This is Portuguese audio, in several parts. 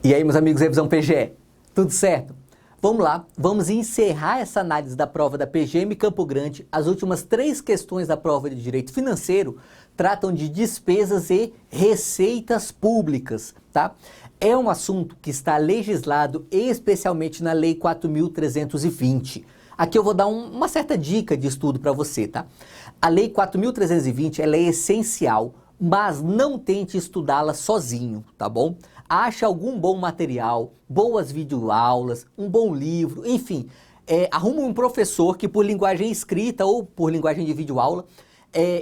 E aí, meus amigos, revisão PGE, tudo certo? Vamos lá, vamos encerrar essa análise da prova da PGM Campo Grande. As últimas 3 questões da prova de Direito Financeiro tratam de despesas e receitas públicas, tá? É um assunto que está legislado especialmente na Lei 4.320. Aqui eu vou dar uma certa dica de estudo para você, tá? A Lei 4.320, ela é essencial, mas não tente estudá-la sozinho, tá bom? Ache algum bom material, boas videoaulas, um bom livro, enfim, arruma um professor que por linguagem escrita ou por linguagem de videoaula,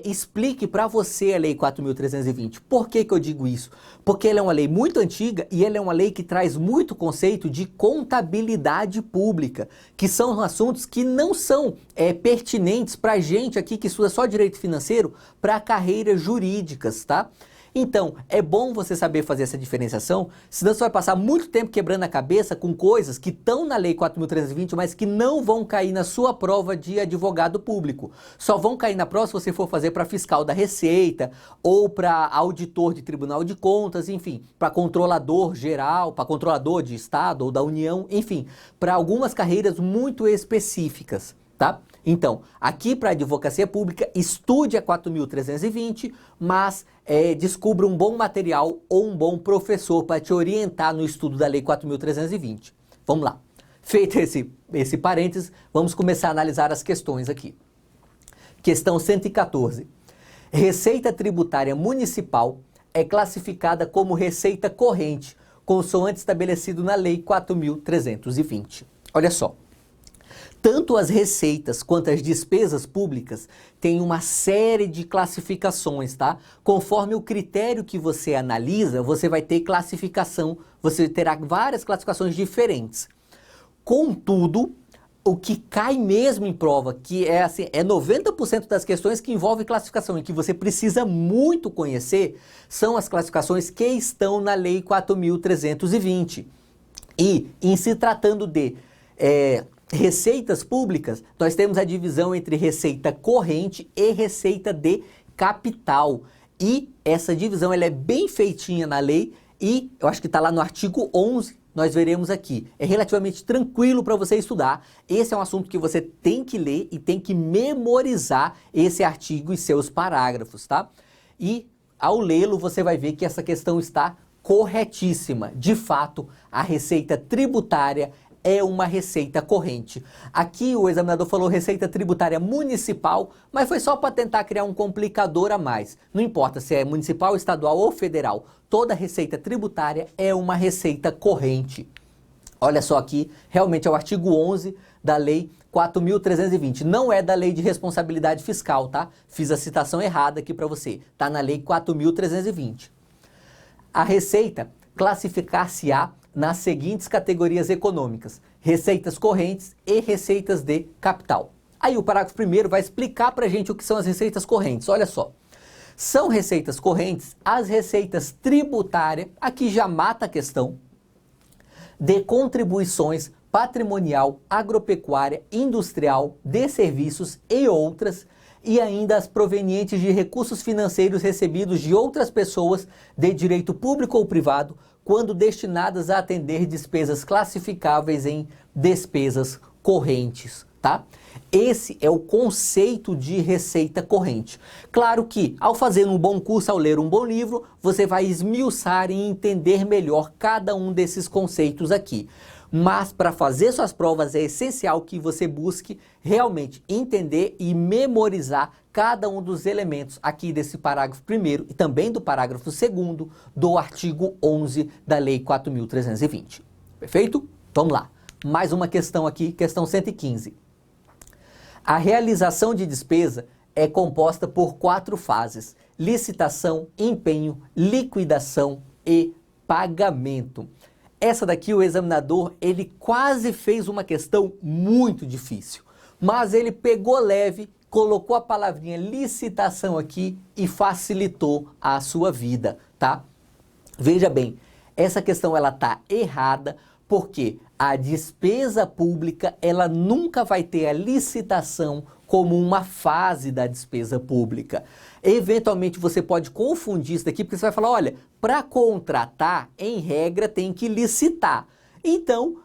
explique para você a Lei 4.320. Por que eu digo isso? Porque ela é uma lei muito antiga e ela é uma lei que traz muito conceito de contabilidade pública, que são assuntos que não são pertinentes para a gente aqui que estuda só direito financeiro para carreiras jurídicas, tá? Então, é bom você saber fazer essa diferenciação, senão você vai passar muito tempo quebrando a cabeça com coisas que estão na Lei 4.320, mas que não vão cair na sua prova de advogado público. Só vão cair na prova se você for fazer para fiscal da Receita, ou para auditor de Tribunal de Contas, enfim, para controlador geral, para controlador de Estado ou da União, enfim, para algumas carreiras muito específicas, tá? Então, aqui para a advocacia pública, estude a 4.320, mas descubra um bom material ou um bom professor para te orientar no estudo da Lei 4.320. Vamos lá. Feito esse parênteses, vamos começar a analisar as questões aqui. Questão 114. Receita tributária municipal é classificada como receita corrente, consoante estabelecido na Lei 4.320. Olha só. Tanto as receitas quanto as despesas públicas têm uma série de classificações, tá? Conforme o critério que você analisa, você vai ter classificação, você terá várias classificações diferentes. Contudo, o que cai mesmo em prova, que é 90% das questões que envolvem classificação e que você precisa muito conhecer, são as classificações que estão na Lei 4.320. E, em se tratando de receitas públicas, nós temos a divisão entre receita corrente e receita de capital. E essa divisão ela é bem feitinha na lei e eu acho que está lá no artigo 11, nós veremos aqui. É relativamente tranquilo para você estudar. Esse é um assunto que você tem que ler e tem que memorizar esse artigo e seus parágrafos, tá? E ao lê-lo você vai ver que essa questão está corretíssima. De fato, a receita tributária é uma receita corrente. Aqui o examinador falou receita tributária municipal, mas foi só para tentar criar um complicador a mais. Não importa se é municipal, estadual ou federal, toda receita tributária é uma receita corrente. Olha só aqui, realmente é o artigo 11 da Lei 4.320. Não é da Lei de Responsabilidade Fiscal, tá? Fiz a citação errada aqui para você. Tá na Lei 4.320. A receita classificar-se-á nas seguintes categorias econômicas: receitas correntes e receitas de capital. Aí o parágrafo primeiro vai explicar para a gente o que são as receitas correntes. Olha só, são receitas correntes as receitas tributárias, aqui já mata a questão, de contribuições patrimonial, agropecuária, industrial, de serviços e outras, e ainda as provenientes de recursos financeiros recebidos de outras pessoas de direito público ou privado, quando destinadas a atender despesas classificáveis em despesas correntes, tá? Esse é o conceito de receita corrente. Claro que, ao fazer um bom curso, ao ler um bom livro, você vai esmiuçar e entender melhor cada um desses conceitos aqui. Mas para fazer suas provas é essencial que você busque realmente entender e memorizar cada um dos elementos aqui desse parágrafo primeiro e também do parágrafo segundo do artigo 11 da Lei 4.320. Perfeito? Vamos lá. Mais uma questão aqui, questão 115. A realização de despesa é composta por 4 fases: licitação, empenho, liquidação e pagamento. Essa daqui o examinador, ele quase fez uma questão muito difícil, mas ele pegou leve, colocou a palavrinha licitação aqui e facilitou a sua vida, tá? Veja bem, essa questão ela tá errada porque a despesa pública ela nunca vai ter a licitação como uma fase da despesa pública. Eventualmente você pode confundir isso daqui, porque você vai falar, olha, para contratar, em regra, tem que licitar. Então,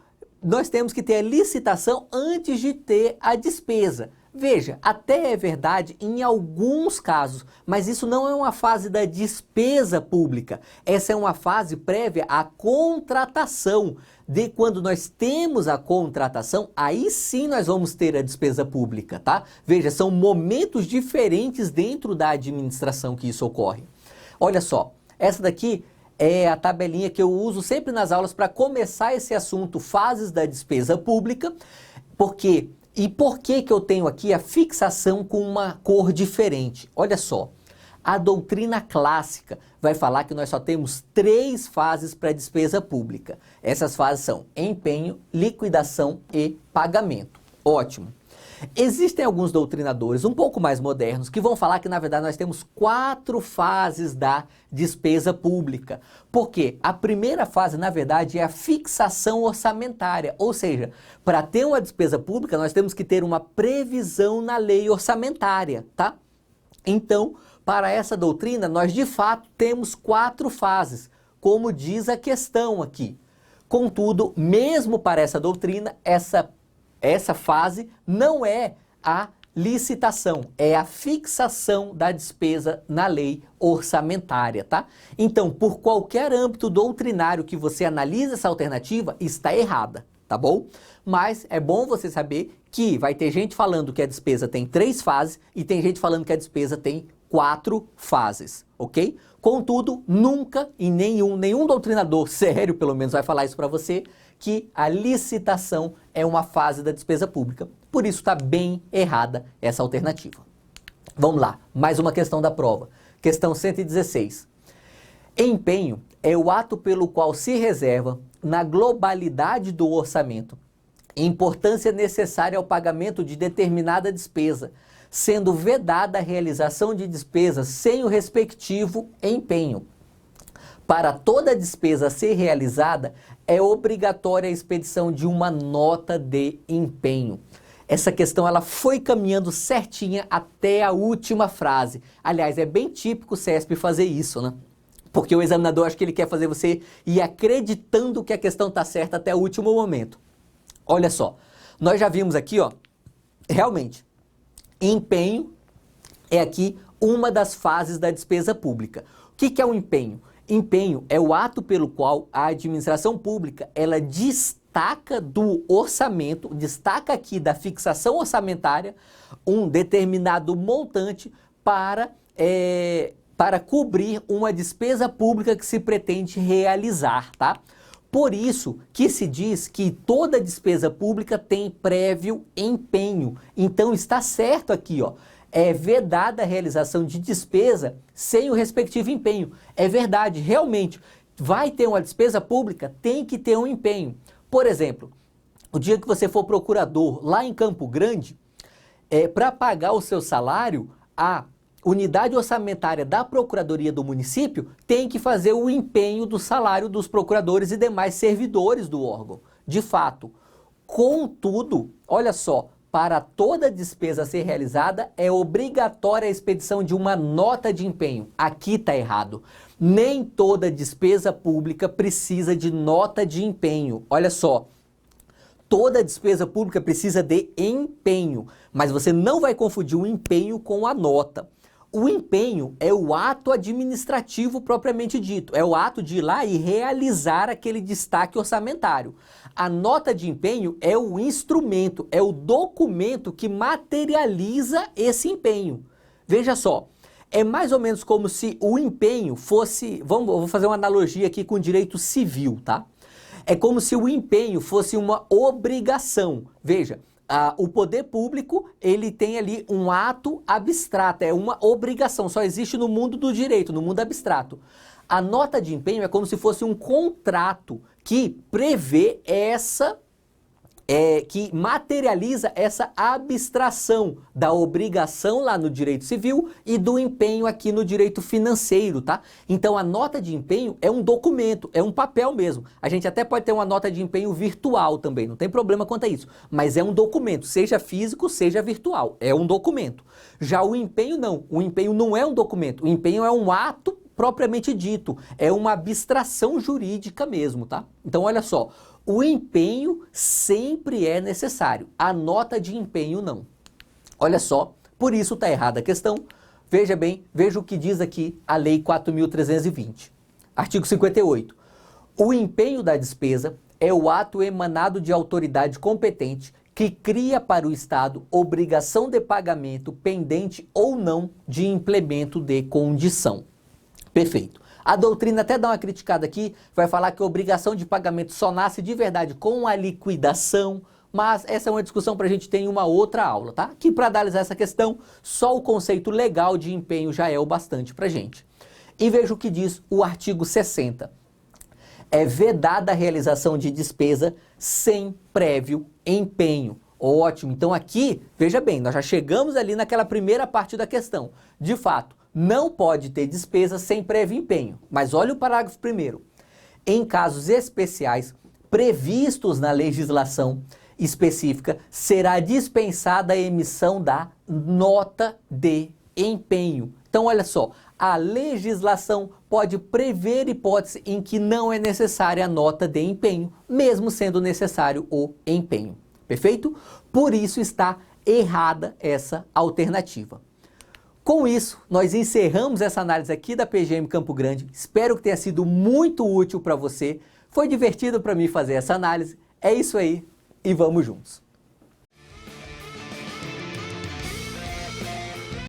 nós temos que ter a licitação antes de ter a despesa. Veja, até é verdade em alguns casos, mas isso não é uma fase da despesa pública. Essa é uma fase prévia à contratação. De quando nós temos a contratação, aí sim nós vamos ter a despesa pública, tá? Veja, são momentos diferentes dentro da administração que isso ocorre. Olha só, essa daqui é a tabelinha que eu uso sempre nas aulas para começar esse assunto, fases da despesa pública, porque... E por que eu tenho aqui a fixação com uma cor diferente? Olha só, a doutrina clássica vai falar que nós só temos 3 fases para a despesa pública. Essas fases são empenho, liquidação e pagamento. Ótimo. Existem alguns doutrinadores um pouco mais modernos que vão falar que, na verdade, nós temos 4 fases da despesa pública. Porque a primeira fase, na verdade, é a fixação orçamentária. Ou seja, para ter uma despesa pública, nós temos que ter uma previsão na lei orçamentária, tá? Então, para essa doutrina, nós de fato temos 4 fases, como diz a questão aqui. Contudo, mesmo para essa doutrina, essa fase não é a licitação, é a fixação da despesa na lei orçamentária, tá? Então, por qualquer âmbito doutrinário que você analise essa alternativa, está errada, tá bom? Mas é bom você saber que vai ter gente falando que a despesa tem 3 fases e tem gente falando que a despesa tem 4 fases, ok? Contudo, nunca e nenhum doutrinador sério, pelo menos, vai falar isso para você, que a licitação é uma fase da despesa pública. Por isso está bem errada essa alternativa. Vamos lá, mais uma questão da prova. Questão 116. Empenho é o ato pelo qual se reserva, na globalidade do orçamento, importância necessária ao pagamento de determinada despesa, sendo vedada a realização de despesas sem o respectivo empenho. Para toda despesa a ser realizada, é obrigatória a expedição de uma nota de empenho. Essa questão ela foi caminhando certinha até a última frase. Aliás, é bem típico o CESP fazer isso, né? Porque o examinador, acho que ele quer fazer você ir acreditando que a questão está certa até o último momento. Olha só, nós já vimos aqui, ó, realmente, empenho é aqui uma das fases da despesa pública. O que é o empenho? Empenho é o ato pelo qual a administração pública ela destaca do orçamento, destaca aqui da fixação orçamentária um determinado montante para cobrir uma despesa pública que se pretende realizar, tá? Por isso que se diz que toda despesa pública tem prévio empenho. Então está certo aqui, ó. É vedada a realização de despesa sem o respectivo empenho. É verdade, realmente, vai ter uma despesa pública, tem que ter um empenho. Por exemplo, o dia que você for procurador lá em Campo Grande, para pagar o seu salário, a unidade orçamentária da Procuradoria do município tem que fazer o empenho do salário dos procuradores e demais servidores do órgão. De fato, contudo, olha só, para toda despesa a ser realizada, é obrigatória a expedição de uma nota de empenho. Aqui está errado. Nem toda despesa pública precisa de nota de empenho. Olha só, toda despesa pública precisa de empenho, mas você não vai confundir o empenho com a nota. O empenho é o ato administrativo propriamente dito, é o ato de ir lá e realizar aquele destaque orçamentário. A nota de empenho é o instrumento, é o documento que materializa esse empenho. Veja só, é mais ou menos como se o empenho fosse, vou fazer uma analogia aqui com o direito civil, tá? É como se o empenho fosse uma obrigação. Veja, o poder público, ele tem ali um ato abstrato, é uma obrigação, só existe no mundo do direito, no mundo abstrato. A nota de empenho é como se fosse um contrato que prevê que materializa essa abstração da obrigação lá no direito civil e do empenho aqui no direito financeiro, tá? Então a nota de empenho é um documento, é um papel mesmo. A gente até pode ter uma nota de empenho virtual também, não tem problema quanto a isso, mas é um documento, seja físico, seja virtual, é um documento. Já o empenho não, o empenho não é um documento, o empenho é um ato propriamente dito, é uma abstração jurídica mesmo, tá? Então olha só, o empenho sempre é necessário, a nota de empenho não. Olha só, por isso está errada a questão. Veja bem, veja o que diz aqui a Lei 4.320. Artigo 58. O empenho da despesa é o ato emanado de autoridade competente que cria para o Estado obrigação de pagamento pendente ou não de implemento de condição. Perfeito. A doutrina até dá uma criticada aqui, vai falar que a obrigação de pagamento só nasce de verdade com a liquidação, mas essa é uma discussão para a gente ter em uma outra aula, tá? Que para analisar essa questão, só o conceito legal de empenho já é o bastante para a gente. E veja o que diz o artigo 60. É vedada a realização de despesa sem prévio empenho. Ótimo, então aqui, veja bem, nós já chegamos ali naquela primeira parte da questão. De fato, não pode ter despesa sem prévio empenho. Mas olha o parágrafo primeiro. Em casos especiais previstos na legislação específica, será dispensada a emissão da nota de empenho. Então olha só, a legislação pode prever hipótese em que não é necessária a nota de empenho, mesmo sendo necessário o empenho. Perfeito? Por isso está errada essa alternativa. Com isso, nós encerramos essa análise aqui da PGM Campo Grande. Espero que tenha sido muito útil para você. Foi divertido para mim fazer essa análise. É isso aí e vamos juntos.